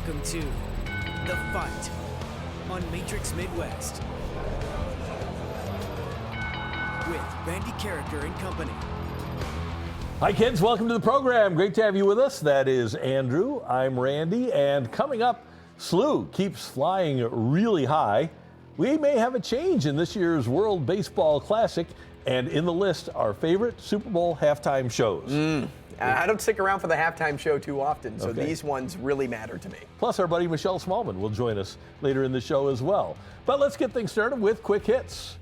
Welcome to The Fight on Matrix Midwest with Randy Carricker and company. Hi kids, welcome to the program. Great to have you with us. That is Andrew, I'm Randy, and coming up, SLU keeps flying really high. We may have a change in this year's World Baseball Classic, and in the list, our favorite Super Bowl halftime shows. I don't stick around for the halftime show too often, so Okay. these ones really matter to me. Plus, our buddy Michelle Smallman will join us later in the show as well. But let's get things started with quick hits.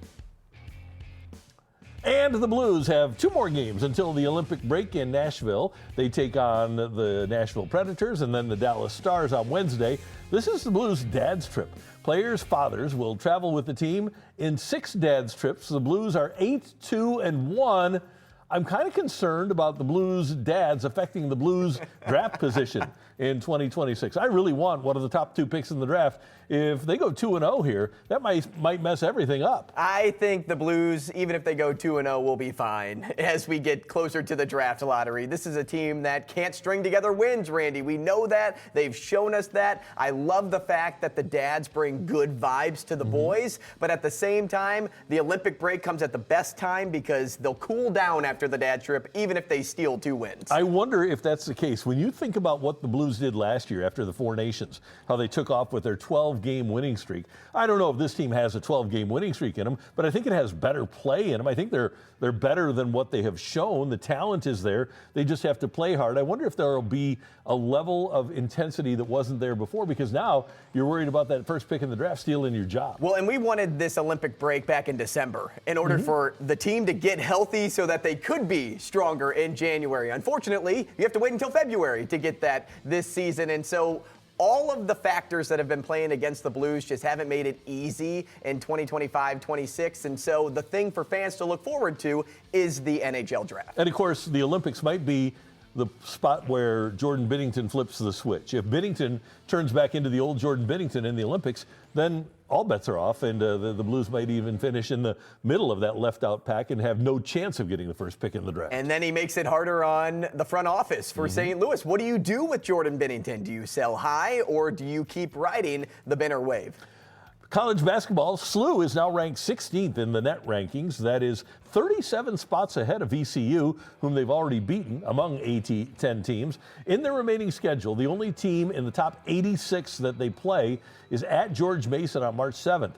And the Blues have two more games until the Olympic break in Nashville. They take on the Nashville Predators and then the Dallas Stars on Wednesday. This is the Blues' dad's trip. Players' fathers will travel with the team in 6 dad's trips. The Blues are 8-2-1. I'm kind of concerned about the Blues' dads affecting the Blues' draft position in 2026. I really want one of the top 2 picks in the draft. If they go 2-0 here, that might mess everything up. I think the Blues, even if they go 2-0, will be fine as we get closer to the draft lottery. This is a team that can't string together wins, Randy. We know that. They've shown us that. I love the fact that the dads bring good vibes to the boys, but at the same time, the Olympic break comes at the best time because they'll cool down after the dad trip, even if they steal 2 wins. I wonder if that's the case. When you think about what the Blues did last year after the 4 Nations, how they took off with their 12-game winning streak. I don't know if this team has a 12-game winning streak in them, but I think it has better play in them. I think they're better than what they have shown. The talent is there. They just have to play hard. I wonder if there will be a level of intensity that wasn't there before, because now you're worried about that first pick in the draft stealing your job. Well, and we wanted this Olympic break back in December in order for the team to get healthy so that they could be stronger in January. Unfortunately, you have to wait until February to get that this season. And so all of the factors that have been playing against the Blues just haven't made it easy in 2025-26. And so the thing for fans to look forward to is the NHL draft. And of course, the Olympics might be the spot where Jordan Binnington flips the switch. If Binnington turns back into the old Jordan Binnington in the Olympics, then all bets are off, and the Blues might even finish in the middle of that left-out pack and have no chance of getting the first pick in the draft. And then he makes it harder on the front office for St. Louis. What do you do with Jordan Binnington? Do you sell high, or do you keep riding the Binner wave? College basketball, SLU is now ranked 16th in the net rankings. That is 37 spots ahead of VCU, whom they've already beaten among 10 teams. In their remaining schedule, the only team in the top 86 that they play is at George Mason on March 7th.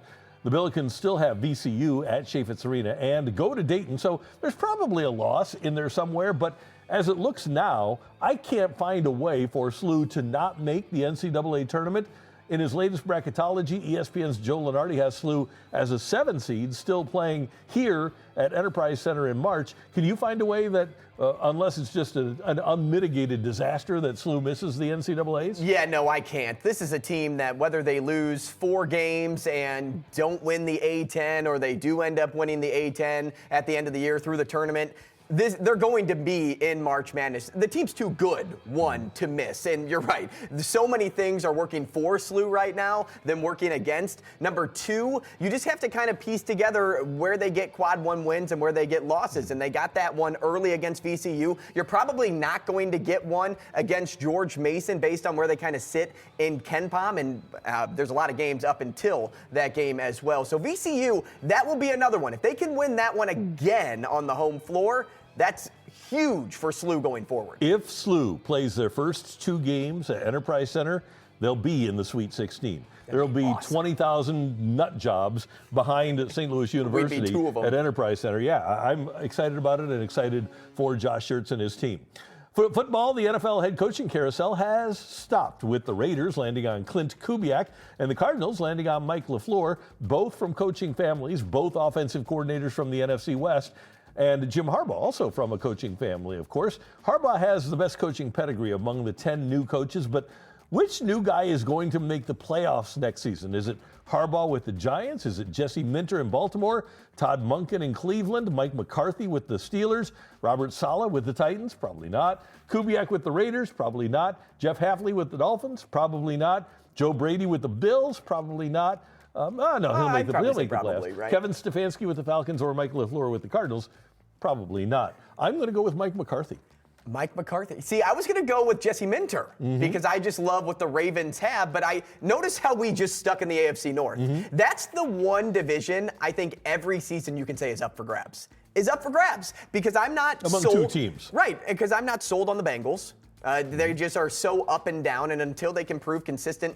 The Billikens still have VCU at Chaffetz Arena and go to Dayton, so there's probably a loss in there somewhere, but as it looks now, I can't find a way for SLU to not make the NCAA tournament. In his latest bracketology, ESPN's Joe Lunardi has SLU as a 7 seed, still playing here at Enterprise Center in March. Can you find a way that, unless it's just an unmitigated disaster, that SLU misses the NCAAs? Yeah, no, I can't. This is a team that whether they lose 4 games and don't win the A-10, or they do end up winning the A-10 at the end of the year through the tournament, they're going to be in March Madness. The team's too good, one, to miss. And you're right. So many things are working for SLU right now than working against. Number 2, you just have to kind of piece together where they get quad 1 wins and where they get losses. And they got that one early against VCU. You're probably not going to get one against George Mason based on where they kind of sit in KenPom. And there's a lot of games up until that game as well. So VCU, that will be another one. If they can win that one again on the home floor, that's huge for SLU going forward. If SLU plays their first 2 games at Enterprise Center, they'll be in the Sweet 16. There'll be awesome. 20,000 nut jobs behind St. Louis University 2 of them. at Enterprise Center. Yeah, I'm excited about it and excited for Josh Schertz and his team. Football, the NFL head coaching carousel has stopped, with the Raiders landing on Clint Kubiak and the Cardinals landing on Mike LaFleur, both from coaching families, both offensive coordinators from the NFC West. And Jim Harbaugh, also from a coaching family, of course. Harbaugh has the best coaching pedigree among the 10 new coaches, but which new guy is going to make the playoffs next season? Is it Harbaugh with the Giants? Is it Jesse Minter in Baltimore? Todd Monken in Cleveland? Mike McCarthy with the Steelers? Robert Saleh with the Titans? Probably not. Kubiak with the Raiders? Probably not. Jeff Hafley with the Dolphins? Probably not. Joe Brady with the Bills? Probably not. He'll make the playoffs. Right? Kevin Stefanski with the Falcons or Mike LaFleur with the Cardinals? Probably not. I'm going to go with Mike McCarthy. Mike McCarthy. See, I was going to go with Jesse Minter because I just love what the Ravens have, but I notice how we just stuck in the AFC North. That's the one division I think every season you can say is up for grabs. Because I'm not among sold. two teams. Right, because I'm not sold on the Bengals. They just are so up and down, and until they can prove consistent,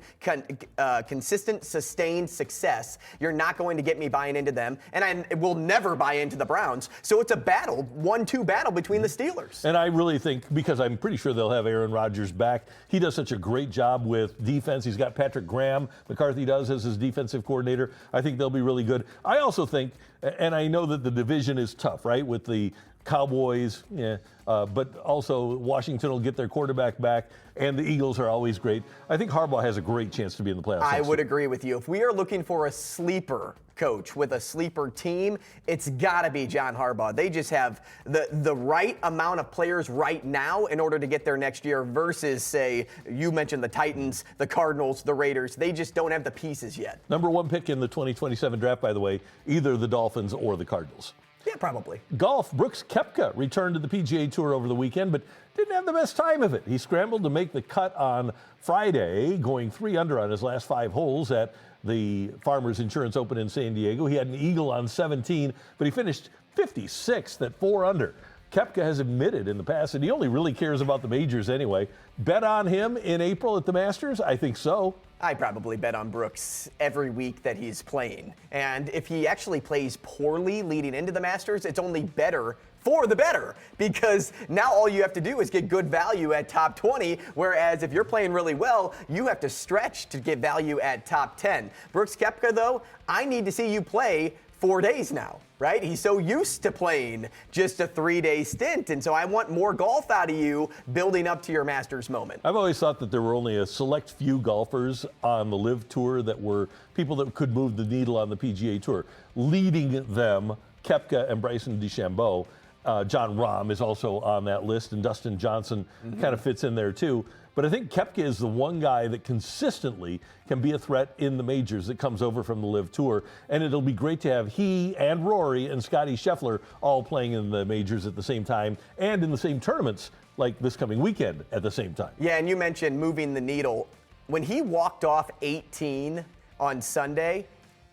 sustained success, you're not going to get me buying into them, and I will never buy into the Browns. So it's a battle, 1-2 battle between the Steelers. And I really think, because I'm pretty sure they'll have Aaron Rodgers back, he does such a great job with defense. He's got Patrick Graham, McCarthy does, as his defensive coordinator. I think they'll be really good. I also think, and I know that the division is tough, right, with the Cowboys, but also Washington will get their quarterback back, and the Eagles are always great. I think Harbaugh has a great chance to be in the playoffs. I would agree with you. If we are looking for a sleeper coach with a sleeper team, it's got to be John Harbaugh. They just have the right amount of players right now in order to get there next year versus, say, you mentioned the Titans, the Cardinals, the Raiders. They just don't have the pieces yet. Number 1 pick in the 2027 draft, by the way, either the Dolphins or the Cardinals. Yeah, probably. Golf, Brooks Koepka returned to the PGA Tour over the weekend, but didn't have the best time of it. He scrambled to make the cut on Friday, going 3 under on his last 5 holes at the Farmers Insurance Open in San Diego. He had an eagle on 17, but he finished 56th at 4 under. Koepka has admitted in the past that he only really cares about the majors anyway. Bet on him in April at the Masters? I think so. I probably bet on Brooks every week that he's playing. And if he actually plays poorly leading into the Masters, it's only better for the better, because now all you have to do is get good value at top 20, whereas if you're playing really well, you have to stretch to get value at top 10. Brooks Koepka, though, I need to see you play 4 days now, right? He's so used to playing just a 3-day stint, and so I want more golf out of you building up to your Masters moment. I've always thought that there were only a select few golfers on the LIV Tour that were people that could move the needle on the PGA Tour. Leading them, Koepka and Bryson DeChambeau. John Rahm is also on that list, and Dustin Johnson kind of fits in there too. But I think Koepka is the one guy that consistently can be a threat in the majors that comes over from the LIV Tour. And it'll be great to have he and Rory and Scottie Scheffler all playing in the majors at the same time and in the same tournaments like this coming weekend at the same time. Yeah, and you mentioned moving the needle. When he walked off 18 on Sunday,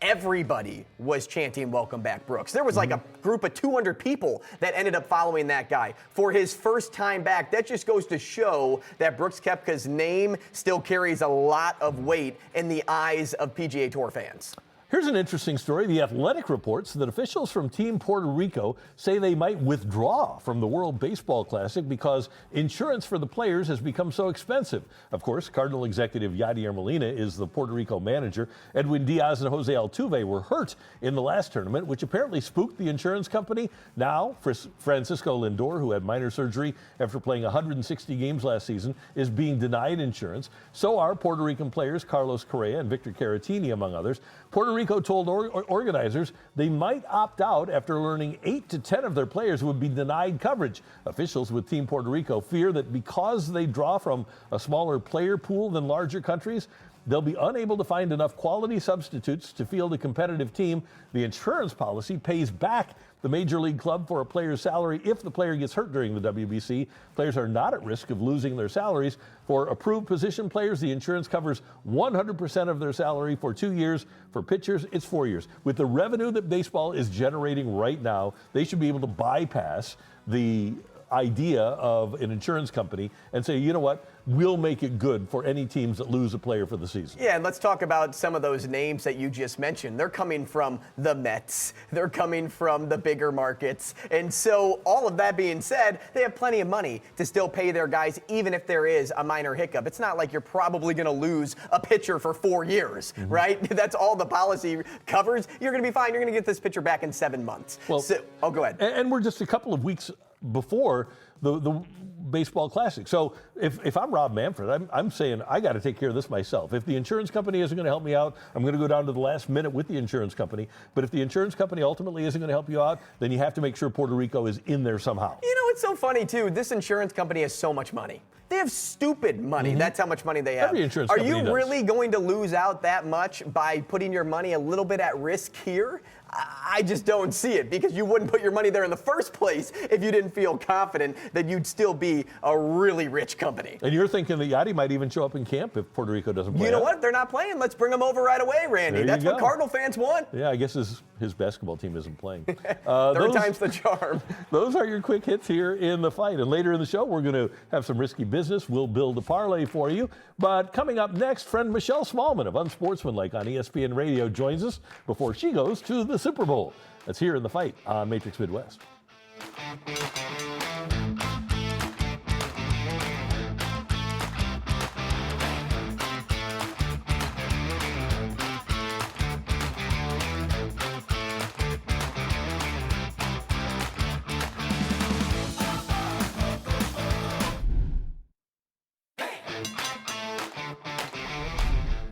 everybody was chanting welcome back Brooks. There was like a group of 200 people that ended up following that guy for his first time back. That just goes to show that Brooks Koepka's name still carries a lot of weight in the eyes of PGA Tour fans. Here's an interesting story. The Athletic reports that officials from Team Puerto Rico say they might withdraw from the World Baseball Classic because insurance for the players has become so expensive. Of course, Cardinal executive Yadier Molina is the Puerto Rico manager. Edwin Diaz and Jose Altuve were hurt in the last tournament, which apparently spooked the insurance company. Now, Francisco Lindor, who had minor surgery after playing 160 games last season, is being denied insurance. So are Puerto Rican players Carlos Correa and Victor Caratini, among others. Puerto Rico told organizers they might opt out after learning 8 to 10 of their players would be denied coverage. Officials with Team Puerto Rico fear that because they draw from a smaller player pool than larger countries, they'll be unable to find enough quality substitutes to field a competitive team. The insurance policy pays back the major league club for a player's salary if the player gets hurt during the WBC. Players are not at risk of losing their salaries. For approved position players, the insurance covers 100% of their salary for 2 years. For pitchers, it's 4 years. With the revenue that baseball is generating right now, they should be able to bypass the idea of an insurance company and say, you know what, we'll make it good for any teams that lose a player for the season. Yeah, and let's talk about some of those names that you just mentioned. They're coming from the Mets. They're coming from the bigger markets. And so all of that being said, they have plenty of money to still pay their guys, even if there is a minor hiccup. It's not like you're probably going to lose a pitcher for 4 years, right? That's all the policy covers. You're going to be fine. You're going to get this pitcher back in 7 months. Well, go ahead. And we're just a couple of weeks before the baseball classic. So if I'm Rob Manfred, I'm saying I got to take care of this myself. If the insurance company isn't going to help me out, I'm going to go down to the last minute with the insurance company. But if the insurance company ultimately isn't going to help you out, then you have to make sure Puerto Rico is in there somehow. You know, it's so funny too. This insurance company has so much money. They have stupid money. That's how much money they have. Every insurance Are company you does. really going to lose out that much by putting your money a little bit at risk here? I just don't see it, because you wouldn't put your money there in the first place if you didn't feel confident that you'd still be a really rich company. And you're thinking that Yachty might even show up in camp if Puerto Rico doesn't play. You know what? If they're not playing, let's bring them over right away, Randy. That's what Cardinal fans want. Yeah, I guess his basketball team isn't playing. Third time's the charm. Those are your quick hits here in the fight. And later in the show, we're going to have some risky business. We'll build a parlay for you. But coming up next, friend Michelle Smallman of Unsportsmanlike on ESPN Radio joins us before she goes to the Super Bowl. That's here in the fight on Matrix Midwest.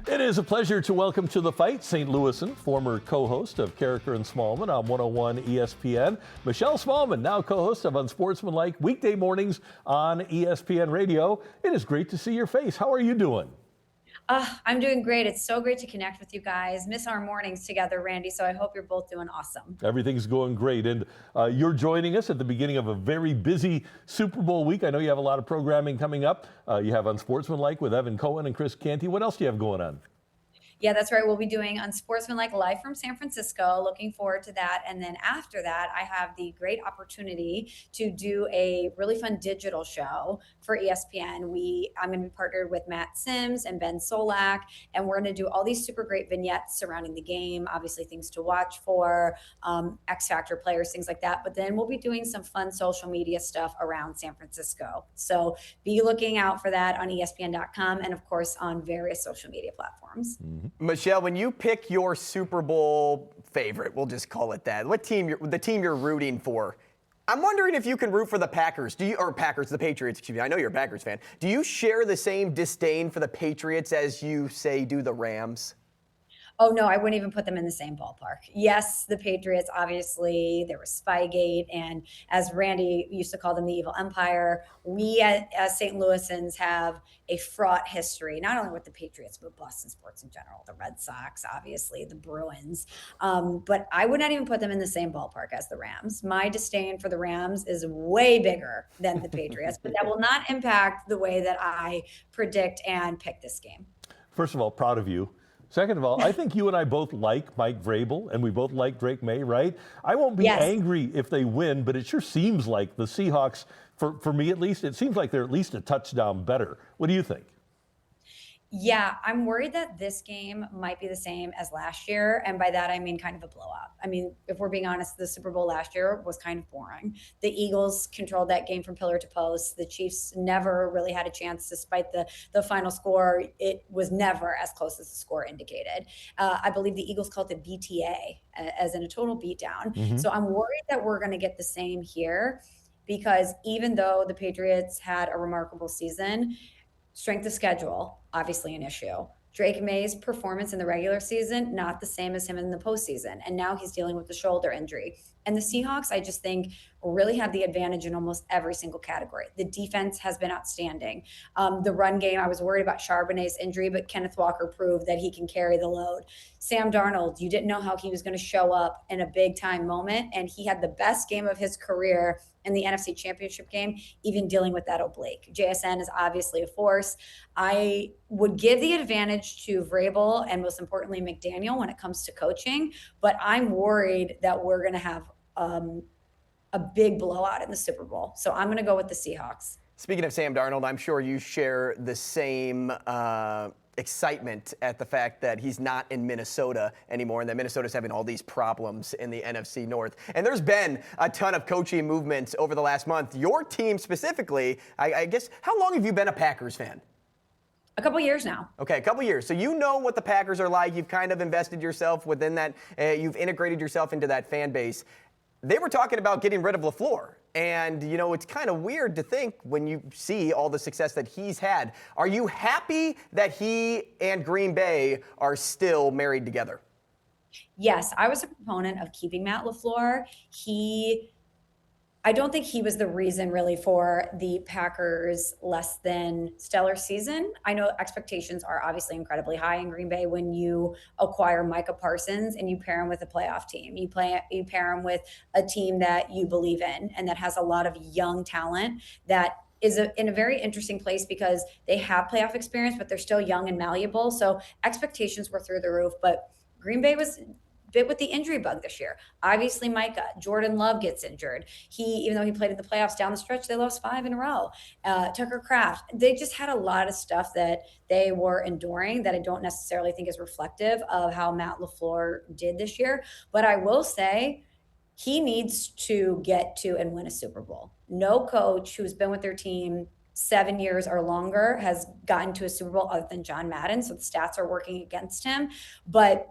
It is a pleasure to welcome to the fight St. Louisan, former co-host of Carricker and Smallman on 101 ESPN. Michelle Smallman, now co-host of Unsportsmanlike, weekday mornings on ESPN Radio. It is great to see your face. How are you doing? I'm doing great. It's so great to connect with you guys. Miss our mornings together, Randy, so I hope you're both doing awesome. Everything's going great. And you're joining us at the beginning of a very busy Super Bowl week. I know you have a lot of programming coming up. You have Unsportsmanlike with Evan Cohen and Chris Canty. What else do you have going on? Yeah, that's right. We'll be doing Unsportsmanlike live from San Francisco. Looking forward to that. And then after that, I have the great opportunity to do a really fun digital show for ESPN. I'm going to be partnered with Matt Sims and Ben Solak, and we're going to do all these super great vignettes surrounding the game, obviously things to watch for, X Factor players, things like that. But then we'll be doing some fun social media stuff around San Francisco. So be looking out for that on ESPN.com and, of course, on various social media platforms. Mm-hmm. Michelle, when you pick your Super Bowl favorite, we'll just call it that, the team you're rooting for, I'm wondering if you can root for the Packers, the Patriots, excuse me. I know you're a Packers fan. Do you share the same disdain for the Patriots as you, say, do the Rams? Oh, no, I wouldn't even put them in the same ballpark. Yes, the Patriots, obviously, there was Spygate, and as Randy used to call them, the evil empire. We as St. Louisans have a fraught history, not only with the Patriots, but Boston sports in general, the Red Sox, obviously, the Bruins. But I would not even put them in the same ballpark as the Rams. My disdain for the Rams is way bigger than the Patriots, but that will not impact the way that I predict and pick this game. First of all, proud of you. Second of all, I think you and I both like Mike Vrabel, and we both like Drake May, right? I won't be angry if they win, but it sure seems like the Seahawks, for me at least, it seems like they're at least a touchdown better. What do you think? Yeah, I'm worried that this game might be the same as last year. And by that, I mean kind of a blowout. I mean, if we're being honest, the Super Bowl last year was kind of boring. The Eagles controlled that game from pillar to post. The Chiefs never really had a chance, despite the final score. It was never as close as the score indicated. I believe the Eagles called it BTA, as in a total beatdown. Mm-hmm. So I'm worried that we're going to get the same here, because even though the Patriots had a remarkable season, strength of schedule, obviously an issue. Drake May's performance in the regular season, not the same as him in the postseason. And now he's dealing with the shoulder injury. And the Seahawks, I just think, really have the advantage in almost every single category. The defense has been outstanding. The run game, I was worried about Charbonnet's injury, but Kenneth Walker proved that he can carry the load. Sam Darnold, you didn't know how he was going to show up in a big-time moment, and he had the best game of his career in the NFC Championship game, even dealing with that oblique. JSN is obviously a force. I would give the advantage to Vrabel and, most importantly, McDaniel when it comes to coaching, but I'm worried that we're going to have a big blowout in the Super Bowl. So I'm going to go with the Seahawks. Speaking of Sam Darnold, I'm sure you share the same excitement at the fact that he's not in Minnesota anymore, and that Minnesota's having all these problems in the NFC North. And there's been a ton of coaching movements over the last month. Your team specifically, I guess, how long have you been a Packers fan? A couple years now. Okay, a couple years. So you know what the Packers are like. You've kind of invested yourself within that. You've integrated yourself into that fan base. They were talking about getting rid of LaFleur. And, you know, it's kind of weird to think when you see all the success that he's had. Are you happy that he and Green Bay are still married together? Yes, I was a proponent of keeping Matt LaFleur. He I don't think he was the reason really for the Packers' less than stellar season. I know expectations are obviously incredibly high in Green Bay when you acquire Micah Parsons and you pair him with a playoff team. You pair him with a team that you believe in and that has a lot of young talent that is in a very interesting place because they have playoff experience, but they're still young and malleable. So expectations were through the roof, but Green Bay was bit with the injury bug this year. Obviously, Micah, Jordan Love gets injured. Even though he played in the playoffs down the stretch, they lost 5 in a row. Tucker Kraft, they just had a lot of stuff that they were enduring that I don't necessarily think is reflective of how Matt LaFleur did this year. But I will say, he needs to get to and win a Super Bowl. No coach who's been with their team 7 years or longer has gotten to a Super Bowl other than John Madden. So the stats are working against him. But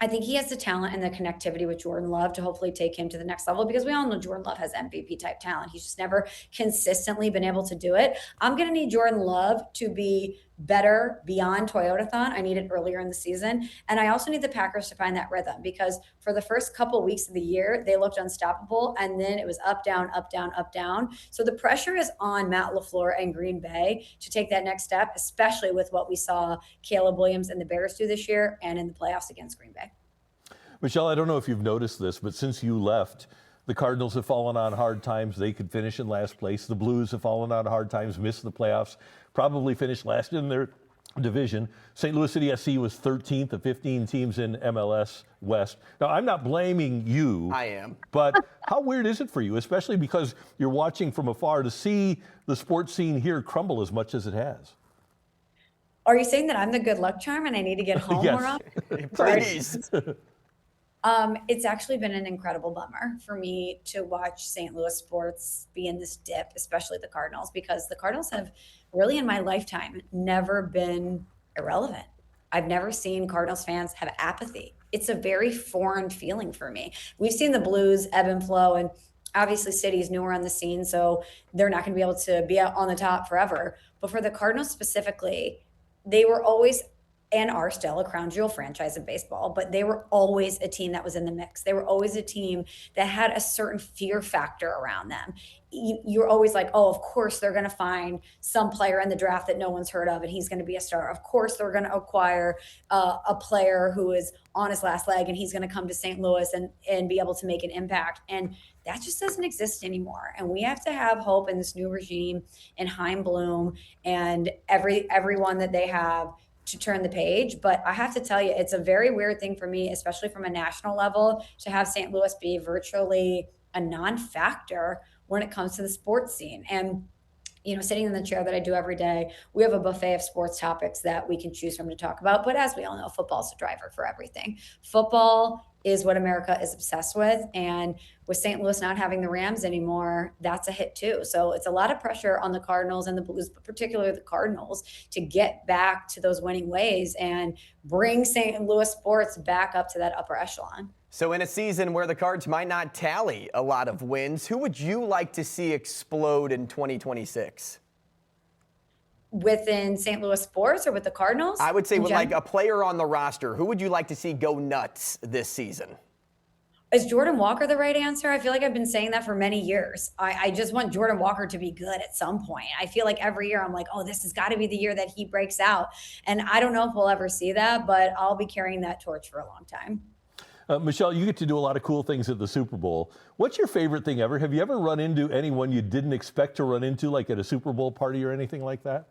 I think he has the talent and the connectivity with Jordan Love to hopefully take him to the next level because we all know Jordan Love has MVP type talent. He's just never consistently been able to do it. I'm going to need Jordan Love to be better beyond Toyotathon. I need it earlier in the season. And I also need the Packers to find that rhythm because for the first couple of weeks of the year, they looked unstoppable. And then it was up, down, up, down, up, down. So the pressure is on Matt LaFleur and Green Bay to take that next step, especially with what we saw Caleb Williams and the Bears do this year and in the playoffs against Green Bay. Michelle, I don't know if you've noticed this, but since you left, the Cardinals have fallen on hard times. They could finish in last place. The Blues have fallen on hard times, missed the playoffs, probably finished last in their division. St. Louis City SC was 13th of 15 teams in MLS West. Now, I'm not blaming you. I am. But how weird is it for you, especially because you're watching from afar, to see the sports scene here crumble as much as it has? Are you saying that I'm the good luck charm and I need to get home Yes. more often? Please. It's actually been an incredible bummer for me to watch St. Louis sports be in this dip, especially the Cardinals, because the Cardinals have really in my lifetime never been irrelevant. I've never seen Cardinals fans have apathy. It's a very foreign feeling for me. We've seen the Blues ebb and flow, and obviously City is newer on the scene, so they're not going to be able to be out on the top forever. But for the Cardinals specifically, they were always and are still a crown jewel franchise in baseball, but they were always a team that was in the mix. They were always a team that had a certain fear factor around them. You're always like, oh, of course they're going to find some player in the draft that no one's heard of and he's going to be a star. Of course they're going to acquire a player who is on his last leg and he's going to come to St. Louis and be able to make an impact. And that just doesn't exist anymore. And we have to have hope in this new regime and Chaim Bloom and everyone that they have to turn the page. But I have to tell you, it's a very weird thing for me, especially from a national level, to have St. Louis be virtually a non-factor when it comes to the sports scene. And, you know, sitting in the chair that I do every day, we have a buffet of sports topics that we can choose from to talk about. But as we all know, football is the driver for everything. Football is what America is obsessed with. And with St. Louis not having the Rams anymore, that's a hit too. So it's a lot of pressure on the Cardinals and the Blues, but particularly the Cardinals, to get back to those winning ways and bring St. Louis sports back up to that upper echelon. So in a season where the Cards might not tally a lot of wins, who would you like to see explode in 2026? Within St. Louis sports or with the Cardinals? I would say with like a player on the roster. Who would you like to see go nuts this season? Is Jordan Walker the right answer? I feel like I've been saying that for many years. I just want Jordan Walker to be good at some point. I feel like every year I'm like, oh, this has got to be the year that he breaks out. And I don't know if we'll ever see that, but I'll be carrying that torch for a long time. Michelle, you get to do a lot of cool things at the Super Bowl. What's your favorite thing ever? Have you ever run into anyone you didn't expect to run into, like at a Super Bowl party or anything like that?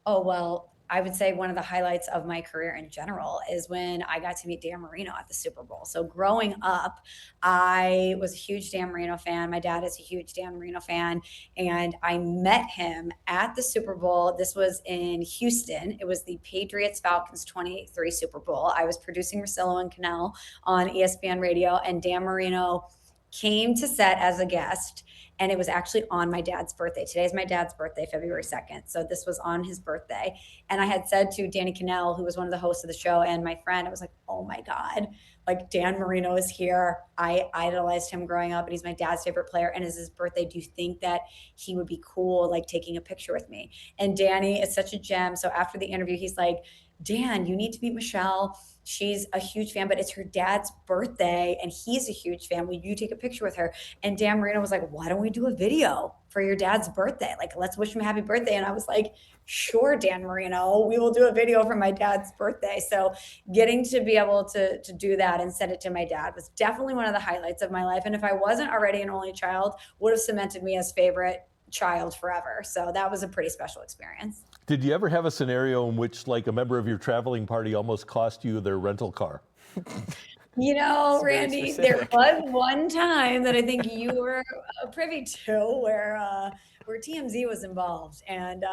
Oh, well, I would say one of the highlights of my career in general is when I got to meet Dan Marino at the Super Bowl. So growing up, I was a huge Dan Marino fan. My dad is a huge Dan Marino fan. And I met him at the Super Bowl. This was in Houston. It was the Patriots-Falcons 23 Super Bowl. I was producing Russillo and Cannell on ESPN Radio, and Dan Marino came to set as a guest. And it was actually on my dad's birthday. Today is my dad's birthday, February 2nd. So this was on his birthday. And I had said to Danny Cannell, who was one of the hosts of the show, and my friend, I was like, oh my God, like Dan Marino is here. I idolized him growing up and he's my dad's favorite player. And it's his birthday. Do you think that he would be cool, like taking a picture with me? And Danny is such a gem. So after the interview, he's like, Dan, you need to meet Michelle. She's a huge fan, but it's her dad's birthday and he's a huge fan. Will you take a picture with her? And Dan Marino was like, why don't we do a video for your dad's birthday? Like, let's wish him a happy birthday. And I was like, sure, Dan Marino, we will do a video for my dad's birthday. So getting to be able to do that and send it to my dad was definitely one of the highlights of my life. And if I wasn't already an only child, would have cemented me as favorite child forever. So that was a pretty special experience. Did you ever have a scenario in which, like, a member of your traveling party almost cost you their rental car? You know, Randy, there was one time that I think you were privy to where TMZ was involved. And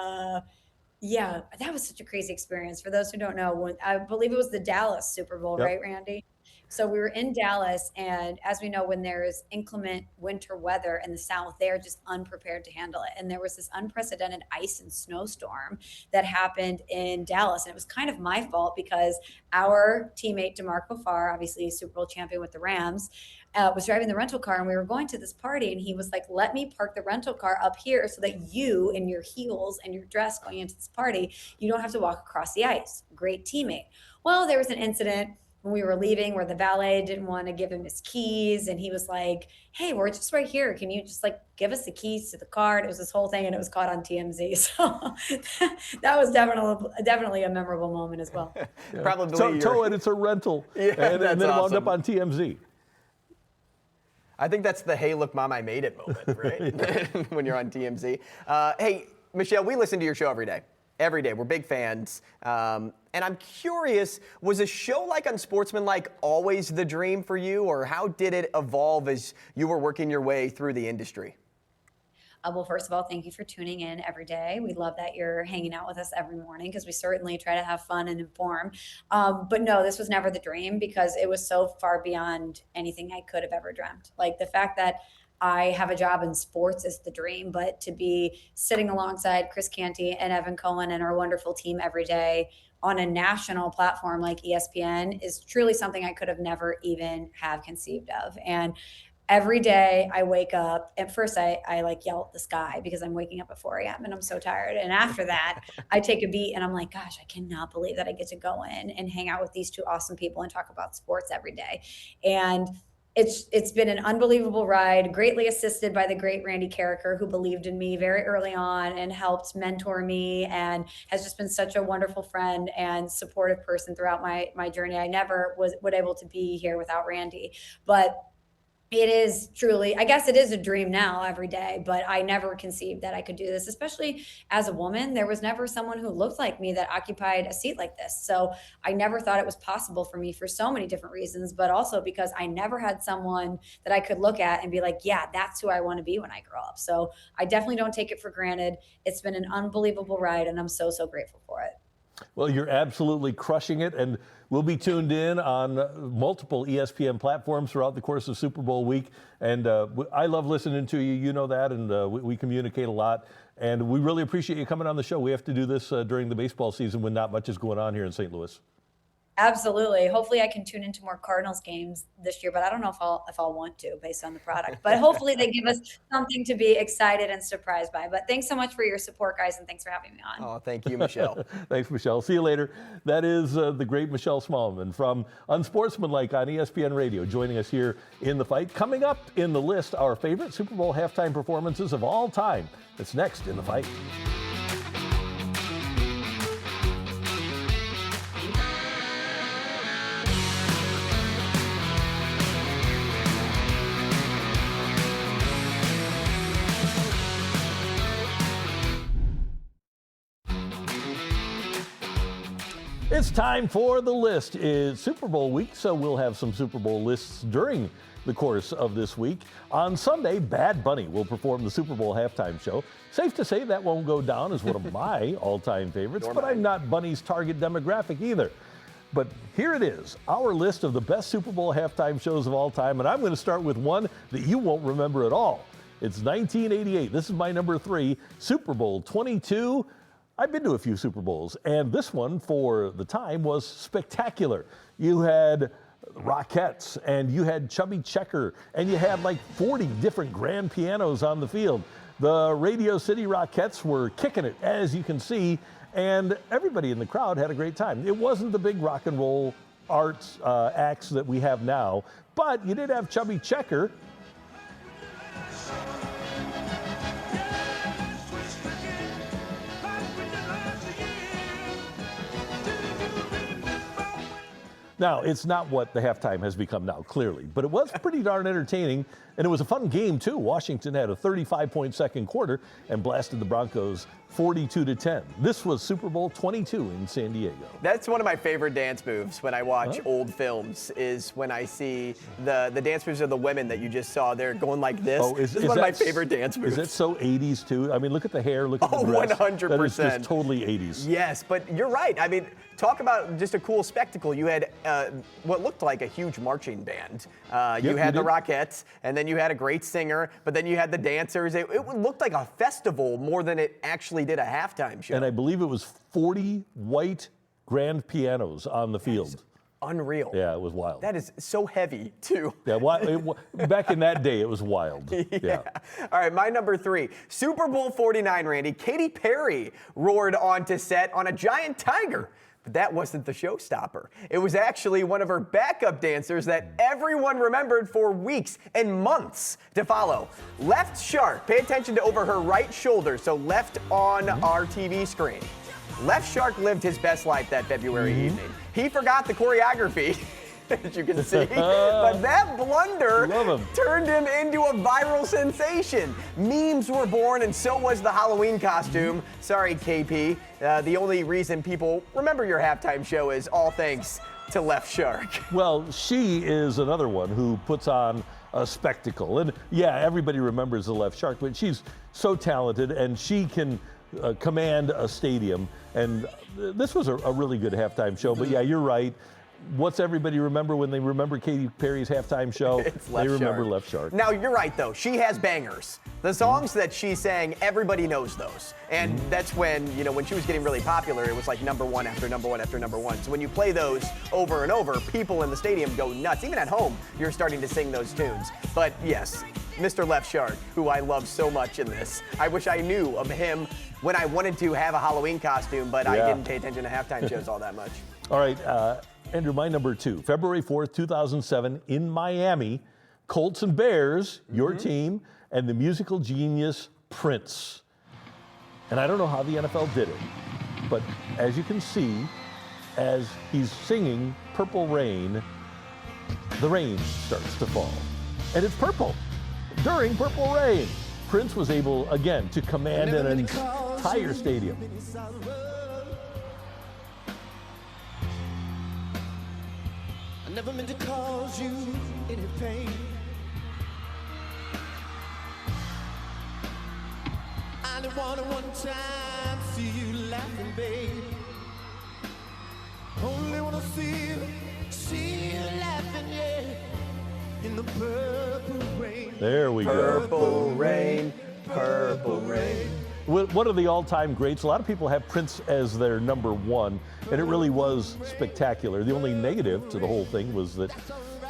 yeah, that was such a crazy experience. For those who don't know, I believe it was the Dallas Super Bowl, right, Randy? So we were in Dallas, and as we know, when there's inclement winter weather in the South, they are just unprepared to handle it. And there was this unprecedented ice and snowstorm that happened in Dallas. And it was kind of my fault because our teammate, DeMarco Farr, obviously Super Bowl champion with the Rams, was driving the rental car, and we were going to this party, and he was like, let me park the rental car up here so that you, in your heels and your dress going into this party, you don't have to walk across the ice. Great teammate. Well, there was an incident when we were leaving where the valet didn't want to give him his keys, and he was like, hey, we're just right here. Can you just like give us the keys to the car? And it was this whole thing, and it was caught on TMZ. So that was definitely a memorable moment as well. Yeah. Probably tow it, it's a rental. Yeah, and then awesome. wound up on TMZ. I think that's the hey, look, Mom, I made it moment, right? When you're on TMZ. Hey, Michelle, we listen to your show every day. Every day. We're big fans. And I'm curious, was a show like Unsportsmanlike always the dream for you, or how did it evolve as you were working your way through the industry? Well, first of all, thank you for tuning in every day. We love that you're hanging out with us every morning because we certainly try to have fun and inform. But no, this was never the dream because it was so far beyond anything I could have ever dreamt. Like the fact that I have a job in sports is the dream, but to be sitting alongside Chris Canty and Evan Cohen and our wonderful team every day on a national platform like ESPN is truly something I could have never even have conceived of. And every day I wake up, at first I like yell at the sky because I'm waking up at 4 a.m. and I'm so tired. And after that, I take a beat and I'm like, gosh, I cannot believe that I get to go in and hang out with these two awesome people and talk about sports every day. And it's been an unbelievable ride, greatly assisted by the great Randy Carricker, who believed in me very early on and helped mentor me and has just been such a wonderful friend and supportive person throughout my journey. I never would able to be here without Randy, but it is truly, I guess it is a dream now every day, but I never conceived that I could do this, especially as a woman. There was never someone who looked like me that occupied a seat like this. So I never thought it was possible for me for so many different reasons, but also because I never had someone that I could look at and be like, yeah, that's who I want to be when I grow up. So I definitely don't take it for granted. It's been an unbelievable ride, and I'm so, so grateful for it. Well, you're absolutely crushing it, and we'll be tuned in on multiple ESPN platforms throughout the course of Super Bowl week. And I love listening to you. You know that, and we communicate a lot. And we really appreciate you coming on the show. We have to do this during the baseball season when not much is going on here in St. Louis. Absolutely. Hopefully I can tune into more Cardinals games this year, but I don't know if I'll want to based on the product. But hopefully they give us something to be excited and surprised by. But thanks so much for your support, guys, and thanks for having me on. Oh, thank you, Michelle. Thanks, Michelle. See you later. That is the great Michelle Smallman from Unsportsmanlike on ESPN Radio, joining us here in the fight. Coming up in the list, our favorite Super Bowl halftime performances of all time. That's next in the fight. It's time for the list. It's Super Bowl week, so we'll have some Super Bowl lists during the course of this week. On Sunday, Bad Bunny will perform the Super Bowl halftime show. Safe to say that won't go down as one of my all-time favorites, but I'm not Bunny's target demographic either. But here it is, our list of the best Super Bowl halftime shows of all time, and I'm going to start with one that you won't remember at all. It's 1988. This is my number 3, Super Bowl 22. I've been to a few Super Bowls, and this one, for the time, was spectacular. You had Rockettes, and you had Chubby Checker, and you had like 40 different grand pianos on the field. The Radio City Rockettes were kicking it, as you can see, and everybody in the crowd had a great time. It wasn't the big rock and roll arts acts that we have now, but you did have Chubby Checker. Now, it's not what the halftime has become now, clearly, but it was pretty darn entertaining, and it was a fun game, too. Washington had a 35-point second quarter and blasted the Broncos 42-10. This was Super Bowl 22 in San Diego. That's one of my favorite dance moves when I watch old films, is when I see the dance moves of the women that you just saw there going like this. This is one of my favorite dance moves. Is it so 80s, too? I mean, look at the hair, look at the dress. 100%. That is just totally 80s. Yes, but you're right. I mean, talk about just a cool spectacle. You had what looked like a huge marching band. You had the Rockettes, and then you had a great singer, but then you had the dancers. It looked like a festival more than it actually did a halftime show. And I believe it was 40 white grand pianos on the field. Unreal. Yeah, it was wild. That is so heavy, too. Yeah, back in that day, it was wild. Yeah. All right, my number 3. Super Bowl 49, Randy. Katy Perry roared onto set on a giant tiger. But that wasn't the showstopper. It was actually one of her backup dancers that everyone remembered for weeks and months to follow. Left Shark. Pay attention to over her right shoulder, so left on our TV screen. Left Shark lived his best life that February evening. He forgot the choreography, as you can see, but that blunder turned him into a viral sensation. Memes were born, and so was the Halloween costume. Sorry, KP. The only reason people remember your halftime show is all thanks to Left Shark. Well, she is another one who puts on a spectacle. And yeah, everybody remembers the Left Shark, but she's so talented, and she can command a stadium. And this was a really good halftime show. But yeah, you're right. What's everybody remember when they remember Katy Perry's halftime show? They remember Left Shark. Now, you're right, though. She has bangers. The songs that she sang, everybody knows those. And that's when, when she was getting really popular, it was like number one after number one after number one. So when you play those over and over, people in the stadium go nuts. Even at home, you're starting to sing those tunes. But yes, Mr. Left Shark, who I love so much in this. I wish I knew of him when I wanted to have a Halloween costume, but I didn't pay attention to halftime shows all that much. All right, Andrew, my number 2, February 4th, 2007, in Miami, Colts and Bears, your team, and the musical genius Prince. And I don't know how the NFL did it, but as you can see, as he's singing Purple Rain, the rain starts to fall. And it's purple. During Purple Rain, Prince was able, again, to command an entire stadium. I never meant to cause you any pain. I only wanted one time to see you laughing, babe. Only wanna see you laughing, yeah, in the purple rain. There we go. Purple rain, purple rain. One of the all-time greats. A lot of people have Prince as their number 1, and it really was spectacular. The only negative to the whole thing was that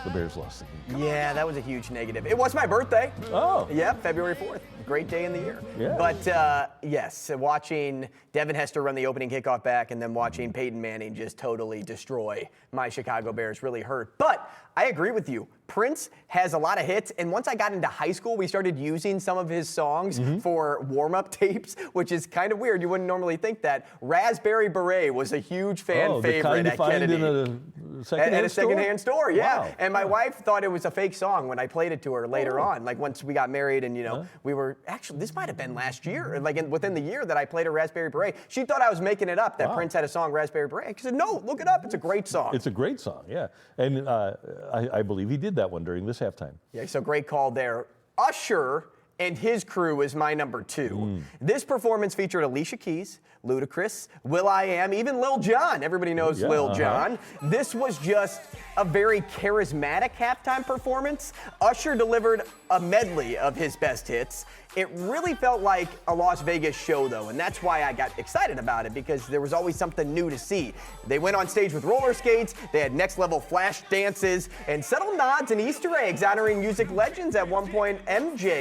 the Bears lost the game. Yeah, that was a huge negative. It was my birthday. Oh. Yeah, February 4th. Great day in the year. Yeah. But yes, watching Devin Hester run the opening kickoff back and then watching Peyton Manning just totally destroy my Chicago Bears really hurt. But I agree with you. Prince has a lot of hits, and once I got into high school, we started using some of his songs for warm-up tapes, which is kind of weird. You wouldn't normally think that. Raspberry Beret was a huge fan favorite at Kennedy. In a secondhand store, yeah. Wow. And my wife thought it was a fake song when I played it to her later on. Like once we got married, and we were actually, this might have been last year, like within the year that I played a Raspberry Beret. She thought I was making it up that Prince had a song Raspberry Beret. She said, "No, look it up. It's a great song." It's a great song, yeah. And I believe he did that one during this halftime. Yeah, so great call there. Usher and his crew is my number 2. This performance featured Alicia Keys, Ludacris, will.i.am, even Lil Jon. Everybody knows Lil Jon. This was just a very charismatic halftime performance. Usher delivered a medley of his best hits. It really felt like a Las Vegas show, though, and that's why I got excited about it, because there was always something new to see. They went on stage with roller skates, they had next-level flash dances, and subtle nods and Easter eggs honoring music legends. At one point,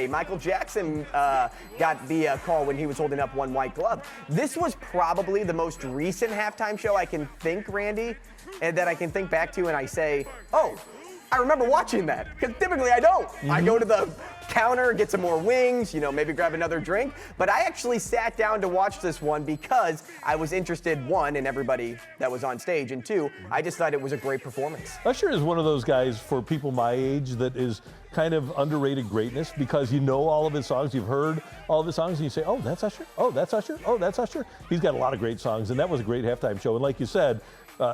Michael Jackson, got the call when he was holding up one white glove. This was probably the most recent halftime show I can think, Randy, and that I can think back to, and I say, oh, I remember watching that, because typically I don't. I go to the counter, get some more wings, maybe grab another drink. But I actually sat down to watch this one because I was interested, one, in everybody that was on stage, and two, I just thought it was a great performance. Usher is one of those guys for people my age that is kind of underrated greatness, because you know all of his songs, you've heard all of his songs, and you say, oh, that's Usher, oh, that's Usher, oh, that's Usher. He's got a lot of great songs, and that was a great halftime show. And like you said,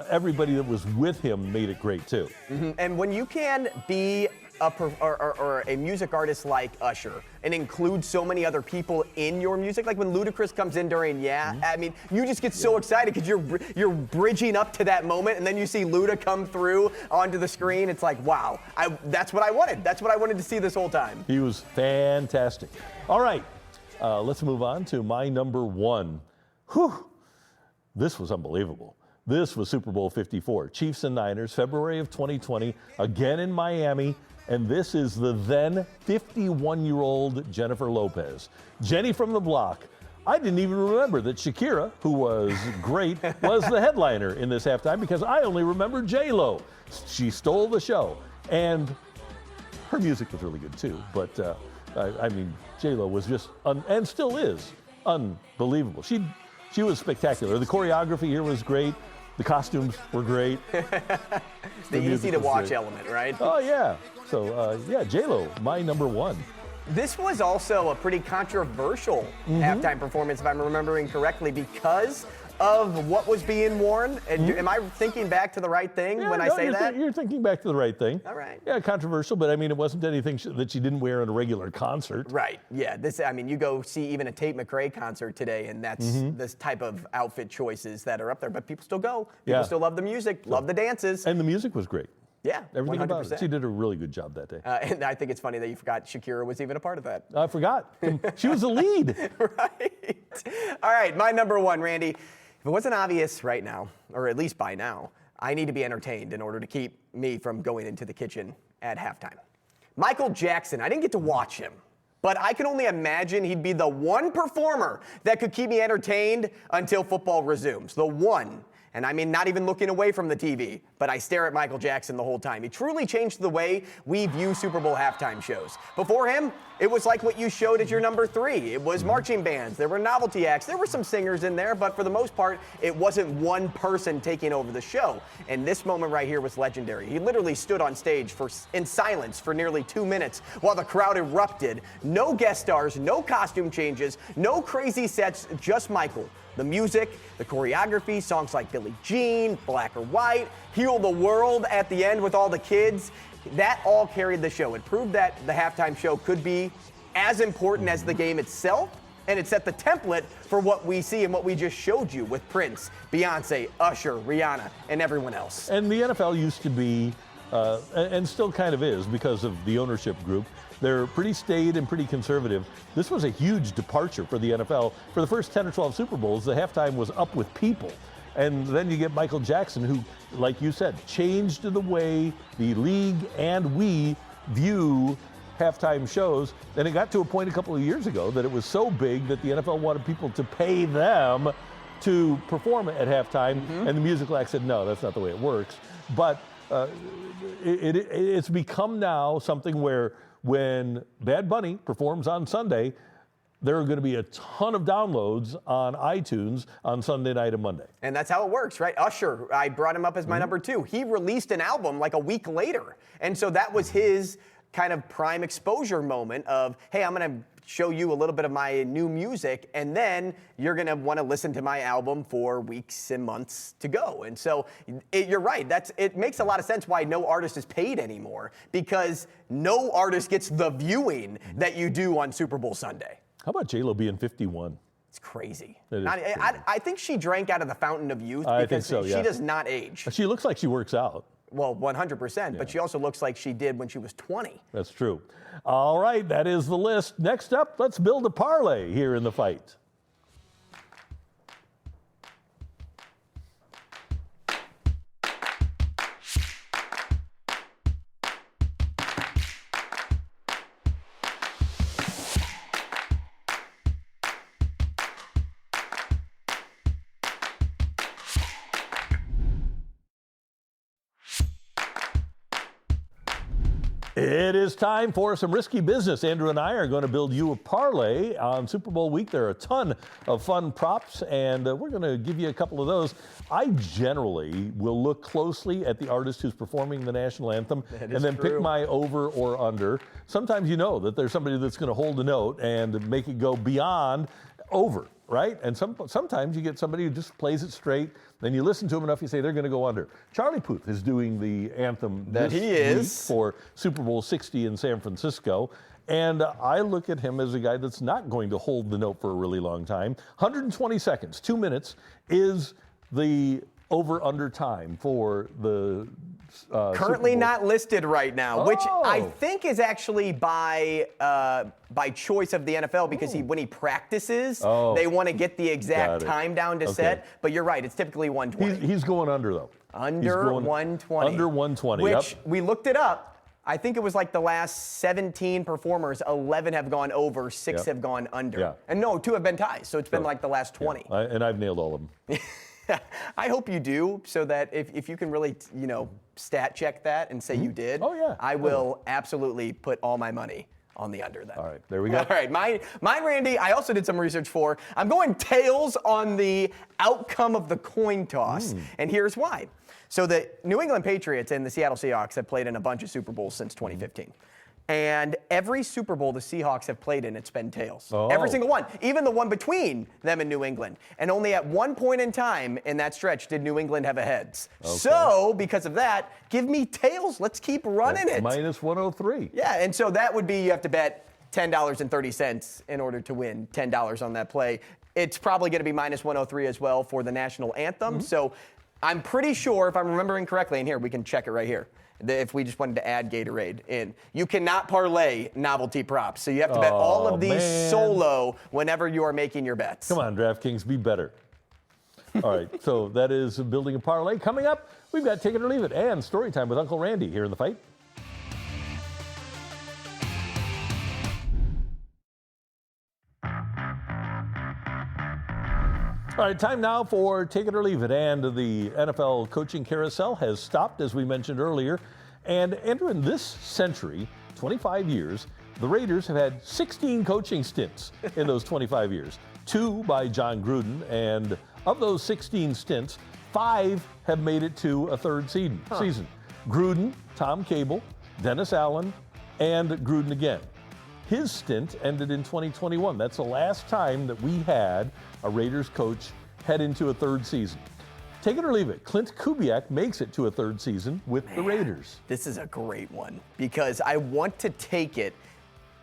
everybody that was with him made it great too. And when you can be a music artist like Usher and include so many other people in your music, like when Ludacris comes in during I mean, you just get so excited because you're bridging up to that moment, and then you see Luda come through onto the screen. It's like, wow, that's what I wanted. That's what I wanted to see this whole time. He was fantastic. All right, let's move on to my number one. Whew, this was unbelievable. This was Super Bowl 54, Chiefs and Niners, February of 2020, again in Miami, and this is the then 51-year-old Jennifer Lopez. Jenny from the block. I didn't even remember that Shakira, who was great, was the headliner in this halftime, because I only remember J-Lo. She stole the show, and her music was really good too, but I mean, J-Lo was just, and still is, unbelievable. She was spectacular. The choreography here was great. The costumes were great. The easy-to-watch element, right? Oh, yeah. So, yeah, J-Lo, my number one. This was also a pretty controversial halftime performance, if I'm remembering correctly, because of what was being worn. And am I thinking back to the right thing when I say that? You're thinking back to the right thing. All right. Yeah, controversial, but I mean, it wasn't anything that she didn't wear at a regular concert. Right. Yeah. I mean, you go see even a Tate McRae concert today, and that's this type of outfit choices that are up there. But people still go. People still love the music, love the dances. And the music was great. Yeah, everything 100%. about it. She did a really good job that day. And I think it's funny that you forgot Shakira was even a part of that. I forgot. She was the lead. Right. All right, my number one, Randy. If it wasn't obvious right now, or at least by now, I need to be entertained in order to keep me from going into the kitchen at halftime. Michael Jackson, I didn't get to watch him, but I can only imagine he'd be the one performer that could keep me entertained until football resumes. The one. And I mean, not even looking away from the TV, but I stare at Michael Jackson the whole time. He truly changed the way we view Super Bowl halftime shows. Before him, it was like what you showed as your number three. It was marching bands, there were novelty acts, there were some singers in there, but for the most part, it wasn't one person taking over the show. And this moment right here was legendary. He literally stood on stage in silence for nearly 2 minutes while the crowd erupted. No guest stars, no costume changes, no crazy sets, just Michael. The music, the choreography, songs like Billie Jean, Black or White, Heal the World at the end with all the kids, that all carried the show. It proved that the halftime show could be as important as the game itself, and it set the template for what we see and what we just showed you with Prince, Beyonce, Usher, Rihanna, and everyone else. And the NFL used to be, and still kind of is because of the ownership group, they're pretty staid and pretty conservative. This was a huge departure for the NFL. For the first 10 or 12 Super Bowls, the halftime was up with people. And then you get Michael Jackson, who, like you said, changed the way the league and we view halftime shows. And it got to a point a couple of years ago that it was so big that the NFL wanted people to pay them to perform at halftime. And the musical act said, no, that's not the way it works. But it's become now something where when Bad Bunny performs on Sunday, there are going to be a ton of downloads on iTunes on Sunday night and Monday. And that's how it works, right? Usher, I brought him up as my number two. He released an album like a week later. And so that was his kind of prime exposure moment of, hey, I'm going to show you a little bit of my new music, and then you're going to want to listen to my album for weeks and months to go. And so you're right. It makes a lot of sense why no artist is paid anymore, because no artist gets the viewing that you do on Super Bowl Sunday. How about J-Lo being 51? It's crazy. It is crazy. I think she drank out of the fountain of youth I think because so, she yeah. does not age. She looks like she works out. Well, 100%, Yeah. but she also looks like she did when she was 20. That's true. All right, that is the list. Next up, let's build a parlay here in the fight. It is time for some risky business. Andrew and I are going to build you a parlay on Super Bowl week. There are a ton of fun props, and we're going to give you a couple of those. I generally will look closely at the artist who's performing the national anthem and then pick my over or under. Sometimes you know that there's somebody that's going to hold a note and make it go beyond over, right? And sometimes you get somebody who just plays it straight. Then you listen to them enough, you say they're going to go under. Charlie Puth is doing the anthem this week for Super Bowl 60 in San Francisco. And I look at him as a guy that's not going to hold the note for a really long time. 120 seconds, 2 minutes is the over-under time for the currently not listed right now, which I think is actually by choice of the NFL because when he practices, they want to get the exact time down to set. But you're right, it's typically 120. He's going under, though. Under 120. Under 120, which we looked it up. I think it was like the last 17 performers, 11 have gone over, 6 have gone under. Yeah. And no, 2 have been ties, so it's been like the last 20. Yeah. And I've nailed all of them. I hope you do, so that if you can really, stat check that and say you did, I will absolutely put all my money on the under then. All right, there we go. All right, mine, Randy, I also did some research for. I'm going tails on the outcome of the coin toss, and here's why. So the New England Patriots and the Seattle Seahawks have played in a bunch of Super Bowls since 2015. And every Super Bowl the Seahawks have played in, it's been tails. Every single one, even the one between them and New England. And only at one point in time in that stretch did New England have a heads. So because of that, give me tails. Let's keep running it. Minus 103. Yeah, and so that would be you have to bet $10.30 in order to win $10 on that play. It's probably going to be minus 103 as well for the national anthem. So I'm pretty sure, if I'm remembering correctly, and here, we can check it right here. If we just wanted to add Gatorade in. You cannot parlay novelty props. So you have to bet all of these solo whenever you are making your bets. Come on, DraftKings, be better. All right, so that is building a parlay. Coming up, we've got Take It or Leave It and Story Time with Uncle Randy here in the fight. All right, time now for Take It or Leave It. And the NFL coaching carousel has stopped, as we mentioned earlier. And Andrew, in this century, 25 years, the Raiders have had 16 coaching stints in those 25 years. 2 by John Gruden. And of those 16 stints, 5 have made it to a third season. Gruden, Tom Cable, Dennis Allen, and Gruden again. His stint ended in 2021. That's the last time that we had a Raiders coach head into a third season. Take it or leave it. Clint Kubiak makes it to a third season with the Raiders. This is a great one because I want to take it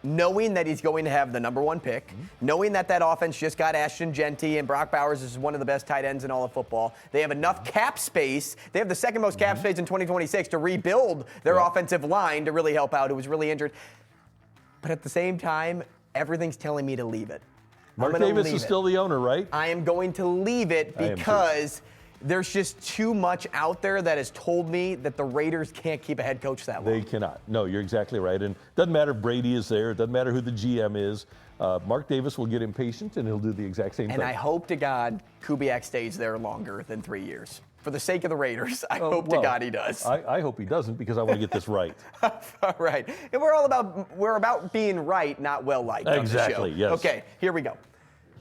knowing that he's going to have the number 1 pick, knowing that offense just got Ashton Genty and Brock Bowers is one of the best tight ends in all of football. They have enough cap space. They have the second most cap space in 2026 to rebuild their offensive line to really help out, who was really injured. But at the same time, everything's telling me to leave it. Mark Davis is still the owner, right? I am going to leave it because there's just too much out there that has told me that the Raiders can't keep a head coach that long. They cannot. No, you're exactly right. And it doesn't matter if Brady is there. It doesn't matter who the GM is. Mark Davis will get impatient, and he'll do the exact same thing. And I hope to God Kubiak stays there longer than 3 years. For the sake of the Raiders, I hope to God he does. I hope he doesn't because I want to get this right. All right. And we're about being right, not well liked on the show. Exactly, yes. Okay, here we go.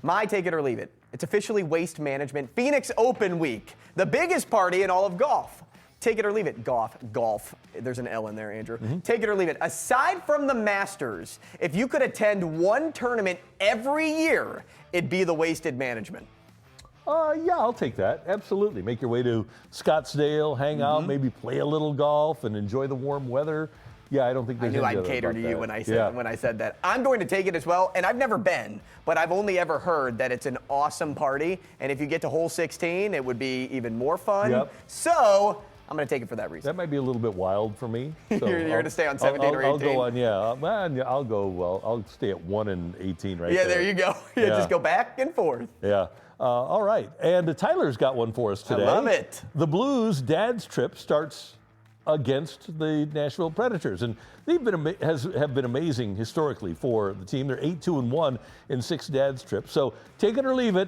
My take it or leave it. It's officially Waste Management Phoenix Open Week, the biggest party in all of golf. Take it or leave it. Golf. There's an L in there, Andrew. Take it or leave it. Aside from the Masters, if you could attend one tournament every year, it'd be the Wasted Management. Yeah, I'll take that. Absolutely. Make your way to Scottsdale, hang out, maybe play a little golf and enjoy the warm weather. Yeah, I don't think there's I knew any I'd other cater about to you that. when I said that. I'm going to take it as well, and I've never been, but I've only ever heard that it's an awesome party, and if you get to hole 16, it would be even more fun. So I'm going to take it for that reason. That might be a little bit wild for me. So You're going to stay on 17 or 18? I'll go on, yeah. I'll go, well, I'll stay at 1 and 18 right there. Yeah, there you go. Yeah, just go back and forth. Yeah. All right. And Tyler's got one for us today. I love it. The Blues' dad's trip starts against the Nashville Predators, and they've been have been amazing historically for the team. They're 8-2-1 in 6 dad's trips. So take it or leave it.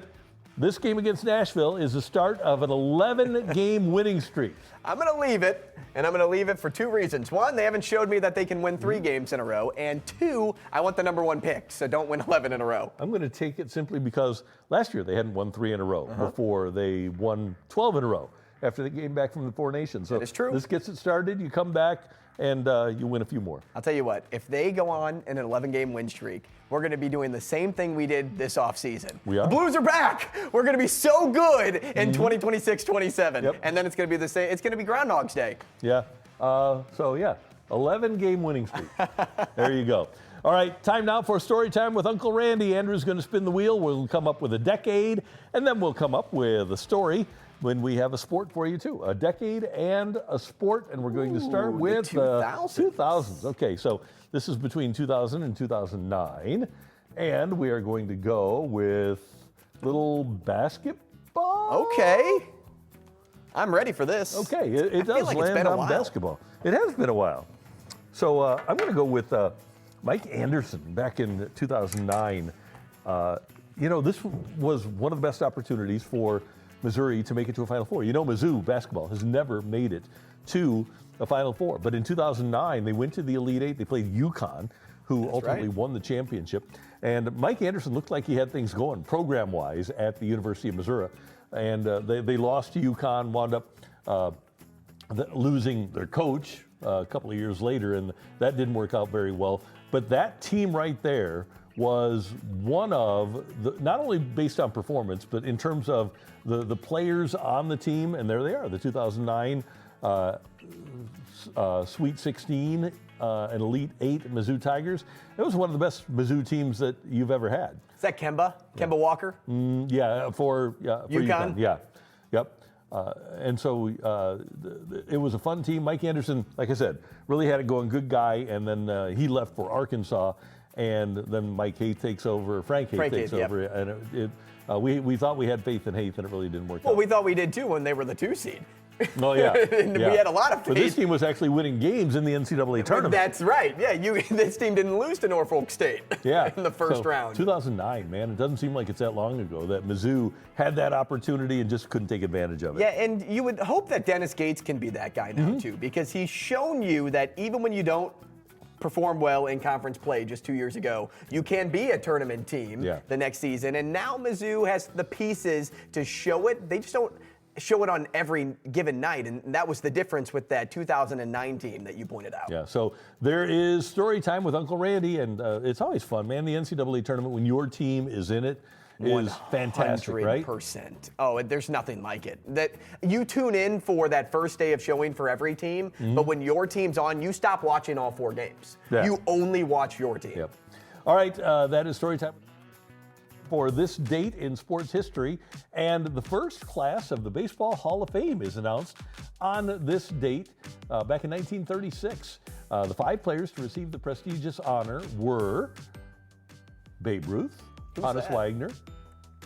This game against Nashville is the start of an 11-game winning streak. I'm going to leave it, and I'm going to leave it for 2 reasons. 1, they haven't showed me that they can win 3 games in a row, and 2, I want the number 1 pick, so don't win 11 in a row. I'm going to take it simply because last year they hadn't won 3 in a row before they won 12 in a row after they came back from the 4 Nations. So that is true. This gets it started. You come back and you win a few more. I'll tell you what, if they go on an 11-game win streak, we're going to be doing the same thing we did this offseason. We are? The Blues are back. We're going to be so good in 2026-27. Yep. And then it's going to be the same. It's going to be Groundhog's Day. Yeah. 11-game winning streak. There you go. All right, time now for story time with Uncle Randy. Andrew's going to spin the wheel. We'll come up with a decade, and then we'll come up with a story when we have a sport for you, too. A decade and a sport, and we're going to start with the 2000s. 2000s. Okay, so this is between 2000 and 2009, and we are going to go with little basketball. Okay. I'm ready for this. Okay, it does like it's land been a on while. basketball. It has been a while. So I'm going to go with Mike Anderson back in 2009. This was one of the best opportunities for Missouri to make it to a Final Four. Mizzou basketball has never made it to a Final Four. But in 2009, they went to the Elite Eight. They played UConn, who ultimately won the championship. And Mike Anderson looked like he had things going program-wise at the University of Missouri. And they lost to UConn, wound up losing their coach a couple of years later, and that didn't work out very well. But that team right there was one of the, not only based on performance, but in terms of the players on the team, and there they are, the 2009 Sweet 16 and Elite 8 Mizzou Tigers. It was one of the best Mizzou teams that you've ever had. Is that Kemba? Kemba Walker? For UConn. Yeah, yep. And so it was a fun team. Mike Anderson, like I said, really had it going, good guy, and then he left for Arkansas, and then Mike Haith takes over, Frank Haith takes over, and we thought we had faith in Haith, and it really didn't work out. Well, we thought we did too when they were the 2 seed. Oh, yeah. We had a lot of faith. But this team was actually winning games in the NCAA tournament. That's right. Yeah, this team didn't lose to Norfolk State in the first round. 2009, man, it doesn't seem like it's that long ago that Mizzou had that opportunity and just couldn't take advantage of it. Yeah, and you would hope that Dennis Gates can be that guy now, too, because he's shown you that even when you don't perform well in conference play just 2 years ago, you can be a tournament team the next season. And now Mizzou has the pieces to show it. They just don't show it on every given night, and that was the difference with that 2009 team that you pointed out. Yeah, so there is story time with Uncle Randy, and it's always fun, man. The NCAA tournament, when your team is in it, is fantastic, right? 100%. Oh, there's nothing like it. That you tune in for that first day of showing for every team, but when your team's on, you stop watching all 4 games. Yeah. You only watch your team. Yep. All right, that is story time for this date in sports history, and the first class of the Baseball Hall of Fame is announced on this date back in 1936. The 5 players to receive the prestigious honor were Babe Ruth, Honus Wagner,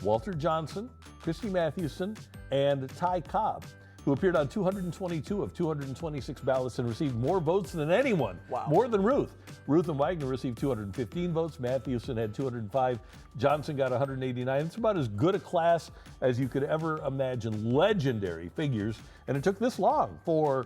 Walter Johnson, Christy Mathewson, and Ty Cobb, who appeared on 222 of 226 ballots and received more votes than anyone. Wow. More than Ruth. Ruth and Wagner received 215 votes. Mathewson had 205. Johnson got 189. It's about as good a class as you could ever imagine. Legendary figures. And it took this long for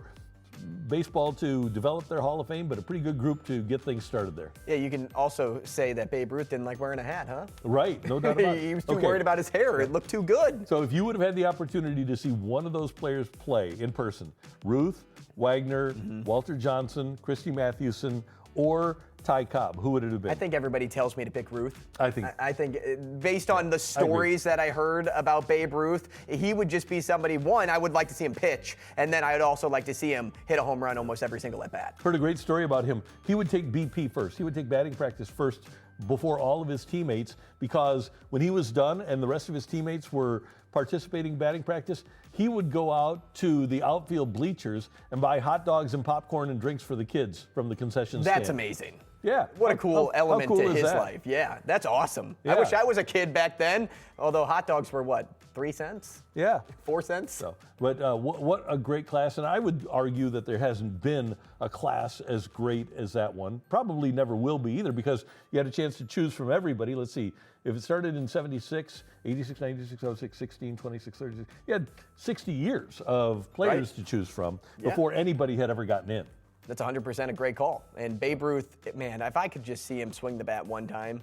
baseball to develop their Hall of Fame, but a pretty good group to get things started there. Yeah, you can also say that Babe Ruth didn't like wearing a hat, huh? Right, no doubt about it. He was too worried about his hair. It looked too good. So if you would have had the opportunity to see one of those players play in person, Ruth, Wagner, Walter Johnson, Christy Mathewson, or Ty Cobb, who would it have been? I think everybody tells me to pick Ruth. I think based on the stories that I heard about Babe Ruth, he would just be somebody, one, I would like to see him pitch, and then I would also like to see him hit a home run almost every single at-bat. Heard a great story about him. He would take BP first. He would take batting practice first before all of his teammates, because when he was done and the rest of his teammates were participating batting practice, he would go out to the outfield bleachers and buy hot dogs and popcorn and drinks for the kids from the concession stand. That's amazing. Yeah. What a cool element cool to is his that? life. Yeah, that's awesome. I Yeah. wish I was a kid back then, although hot dogs were what, 3 cents? Yeah. 4 cents? So, but what a great class. And I would argue that there hasn't been a class as great as that one. Probably never will be either, because you had a chance to choose from everybody. Let's see. If it started in 76, 86, 96, 06, 16, 26, 36, you had 60 years of players Right. to choose from Yeah. before anybody had ever gotten in. That's 100% a great call. And Babe Ruth, man, if I could just see him swing the bat one time.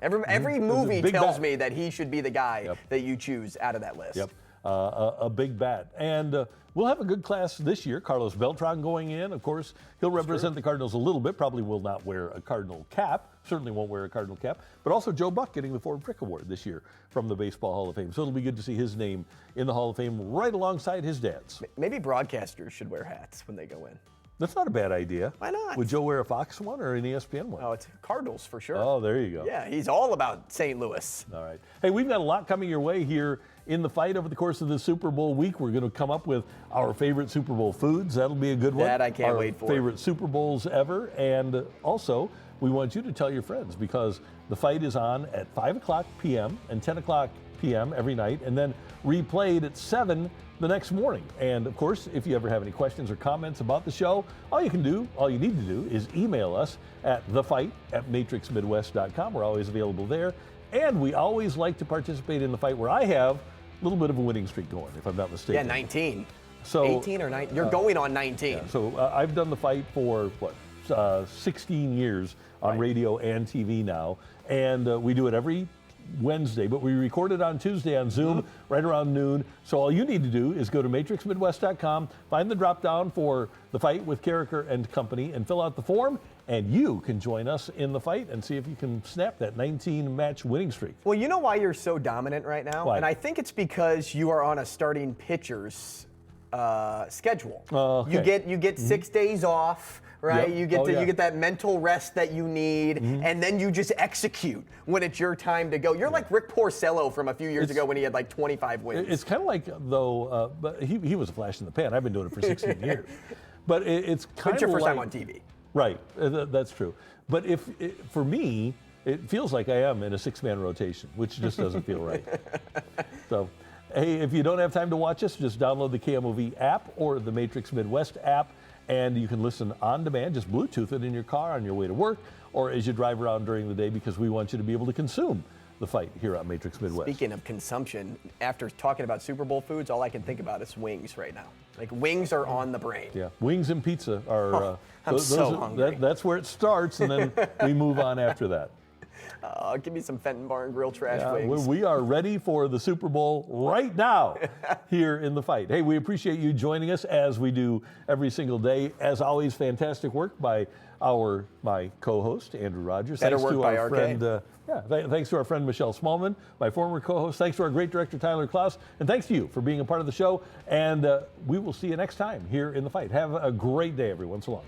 Every movie big tells bat. me that he should be the guy Yep. that you choose out of that list. Yep, a big bat. And we'll have a good class this year. Carlos Beltran going in, of course. He'll represent the Cardinals a little bit, probably will not wear a Cardinal cap, certainly won't wear a Cardinal cap. But also Joe Buck getting the Ford Frick Award this year from the Baseball Hall of Fame. So it'll be good to see his name in the Hall of Fame right alongside his dad's. Maybe broadcasters should wear hats when they go in. That's not a bad idea. Why not? Would Joe wear a Fox one or an ESPN one? Oh, it's Cardinals for sure. Oh, there you go. Yeah, he's all about St. Louis. All right. Hey, we've got a lot coming your way here in the fight over the course of the Super Bowl week. We're going to come up with our favorite Super Bowl foods. That'll be a good one. That I can't Our wait for. Favorite Super Bowls ever. And also, we want you to tell your friends, because the fight is on at 5 o'clock p.m. and 10 o'clock p.m. every night, and then replayed at 7 the next morning. And of course, if you ever have any questions or comments about the show, all you need to do is email us at thefight@matrixmidwest.com. We're always available there. And we always like to participate in the fight where I have a little bit of a winning streak going, if I'm not mistaken. Yeah, 19. So 18 or 19? You're going on 19. So I've done the fight for 16 years on radio and TV now, and we do it every Wednesday, but we record it on Tuesday on Zoom right around noon. So all you need to do is go to matrixmidwest.com, find the drop down for the fight with Carricker and Company, and fill out the form, and you can join us in the fight and see if you can snap that 19-match winning streak. Well, you know why you're so dominant right now? Why? And I think it's because you are on a starting pitcher's schedule. Okay. You get 6 days off, right? Yep. You get Yeah. you get that mental rest that you need, and then you just execute when it's your time to go. You're like Rick Porcello from a few years ago when he had like 25 wins. It's kind of like, though, but he was a flash in the pan. I've been doing it for 16 years. But it's kind It's of your first like, time on TV. Right, that's true. But for me, it feels like I am in a 6-man rotation, which just doesn't feel right. So, hey, if you don't have time to watch us, just download the KMOV app or the Matrix Midwest app, and you can listen on demand. Just Bluetooth it in your car on your way to work or as you drive around during the day, because we want you to be able to consume the fight here on Matrix Midwest. Speaking of consumption, after talking about Super Bowl foods, all I can think about is wings right now. Like, wings are on the brain. Yeah, wings and pizza are. I'm so hungry. That's where it starts, and then we move on after that. Give me some Fenton Bar and Grill trash Yeah, wings. we are ready for the Super Bowl right now here in the fight. Hey, we appreciate you joining us as we do every single day. As always, fantastic work by my co-host, Andrew Rogers. Better Thanks work to by our RK. friend, thanks to our friend Michelle Smallman, my former co-host. Thanks to our great director, Tyler Klaus. And thanks to you for being a part of the show. And we will see you next time here in the fight. Have a great day, everyone. So long.